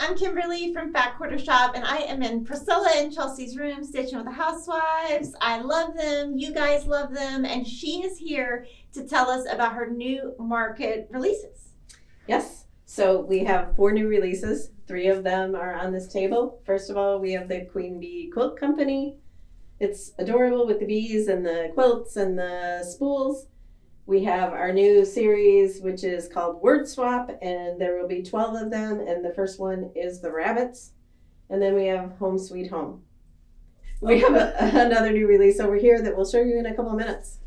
I'm Kimberly from Fat Quarter Shop, and I am in Priscilla and Chelsea's room stitching with the Housewives. I love them. You guys love them. And she is here to tell us about her new market releases. Yes. So we have 4 new releases. 3 of them are on this table. First of all, we have the Queen Bee Quilt Company. It's adorable with the bees and the quilts and the spools. We have our new series, which is called Word Swap, and there will be 12 of them, and the first one is the rabbits. And then we have Home Sweet Home. We have another new release over here that we'll show you in a couple of minutes.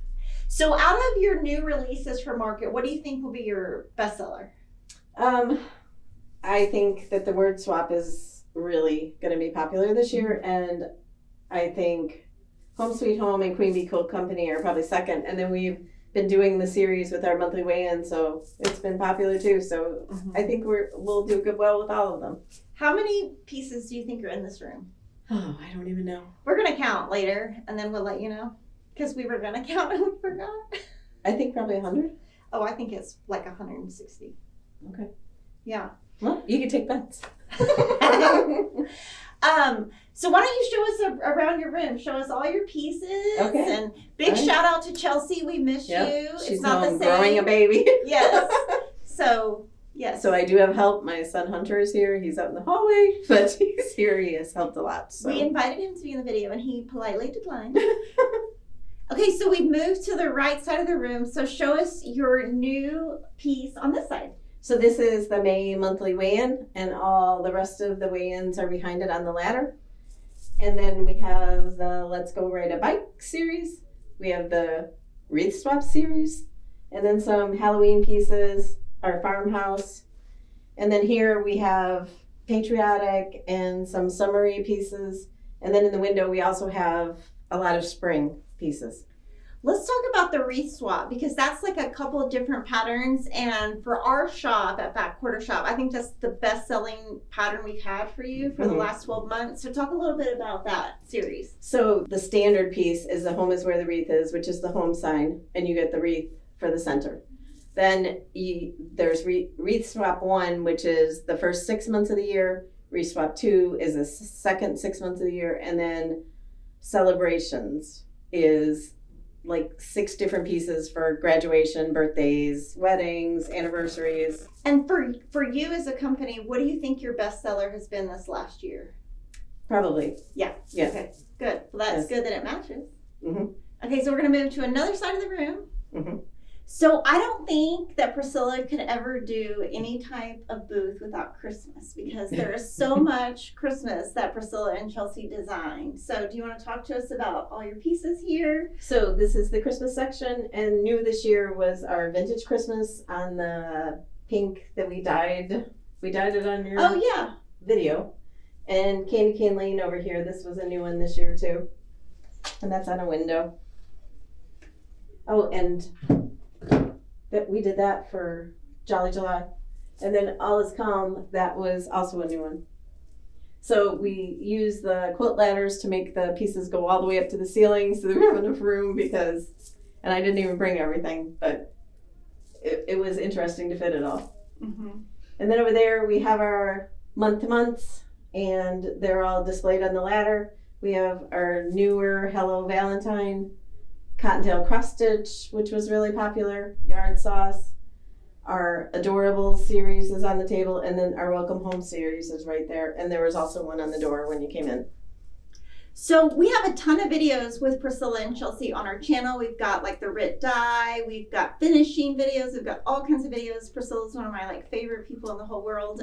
So out of your new releases for market, what do you think will be your bestseller? I think that the Word Swap is really going to be popular this year, and I think Home Sweet Home and Queen Bee Quilt Company are probably second, and then we've been doing the series with our monthly weigh-in, so it's been popular too. So I think we'll do well with all of them. How many pieces do you think are in this room? Oh, I don't even know. We're going to count later, and then we'll let you know, because we were going to count and we forgot. I think probably 100. Oh, I think it's like 160. Okay. Yeah. Well, you can take bets. So why don't you show us around your room? Show us all your pieces. Okay. And big shout out to Chelsea. We miss you. She's it's not the same. Growing a baby. Yes. So, yes. So I do have help. My son Hunter is here. He's out in the hallway, but he's here. He has helped a lot. So. We invited him to be in the video, and he politely declined. Okay, so we moved to the right side of the room. So show us your new piece on this side. So this is the May monthly weigh-in, and all the rest of the weigh-ins are behind it on the ladder. And then we have the Let's Go Ride a Bike series. We have the Wreath Swap series, and then some Halloween pieces, our farmhouse. And then here we have patriotic and some summery pieces. And then in the window we also have a lot of spring pieces. Let's talk about the Wreath Swap, because that's like a couple of different patterns. And for our shop at Fat Quarter Shop, I think that's the best selling pattern we've had for you for the last 12 months. So talk a little bit about that series. So the standard piece is the home is where the wreath is, which is the home sign, and you get the wreath for the center. Then there's Wreath Swap 1, which is the first 6 months of the year. Wreath Swap 2 is the second 6 months of the year. And then Celebrations is like 6 different pieces for graduation, birthdays, weddings, anniversaries. And for you as a company, what do you think your bestseller has been this last year? Probably. Yeah. Okay, good. Well, that's good that it matches. Mm-hmm. Okay, so we're going to move to another side of the room. Mm-hmm. So I don't think that Priscilla could ever do any type of booth without Christmas, because there is so much Christmas that Priscilla and Chelsea designed. So do you want to talk to us about all your pieces here? So this is the Christmas section, and new this year was our vintage Christmas on the pink that we dyed. We dyed it on your video. And Candy Cane Lane over here, this was a new one this year too. And that's on a window. Oh, and that we did that for Jolly July. And then All Is Calm, that was also a new one. So we use the quilt ladders to make the pieces go all the way up to the ceiling so that we have enough room, because, and I didn't even bring everything, but it was interesting to fit it all. Mm-hmm. And then over there we have our months, and they're all displayed on the ladder. We have our newer Hello Valentine, Cottontail cross stitch, which was really popular, yard sauce. Our Adorable series is on the table, and then our Welcome Home series is right there. And there was also one on the door when you came in. So we have a ton of videos with Priscilla and Chelsea on our channel. We've got like the Rit dye, we've got finishing videos, we've got all kinds of videos. Priscilla's one of my favorite people in the whole world.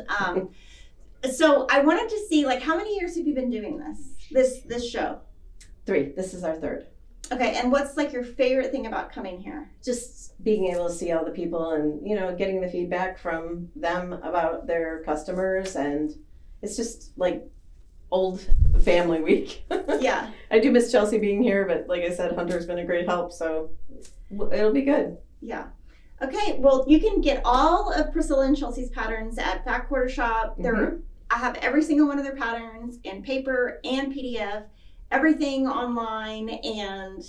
So I wanted to see, how many years have you been doing this show? 3. This is our 3rd. Okay, and what's your favorite thing about coming here? Just being able to see all the people and, getting the feedback from them about their customers, and it's just old family week. Yeah. I do miss Chelsea being here, but like I said, Hunter's been a great help, so it'll be good. Yeah. Okay, well, you can get all of Priscilla and Chelsea's patterns at Fat Quarter Shop. I have every single one of their patterns in paper and PDF. Everything online, and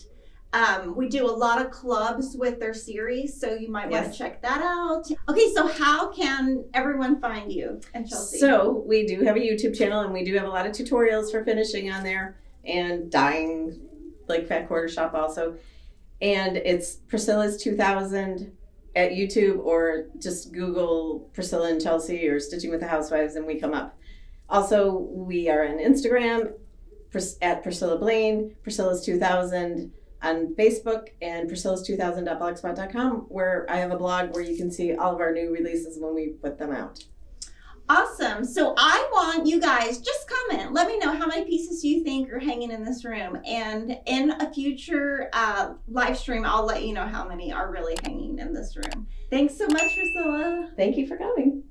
We do a lot of clubs with their series, so you might want to Yes. check that out. Okay, so how can everyone find you and Chelsea? So we do have a YouTube channel, and we do have a lot of tutorials for finishing on there and dyeing, like fat quarter shop also. And it's Priscilla's 2000 at YouTube, or just Google Priscilla and Chelsea or Stitching with the Housewives and we come up. Also, we are on Instagram at Priscilla Blain, Priscilla's 2000 on Facebook, and priscillas2000.blogspot.com, where I have a blog where you can see all of our new releases when we put them out. Awesome. So I want you guys, just comment. Let me know how many pieces you think are hanging in this room. And in a future live stream, I'll let you know how many are really hanging in this room. Thanks so much, Priscilla. Thank you for coming.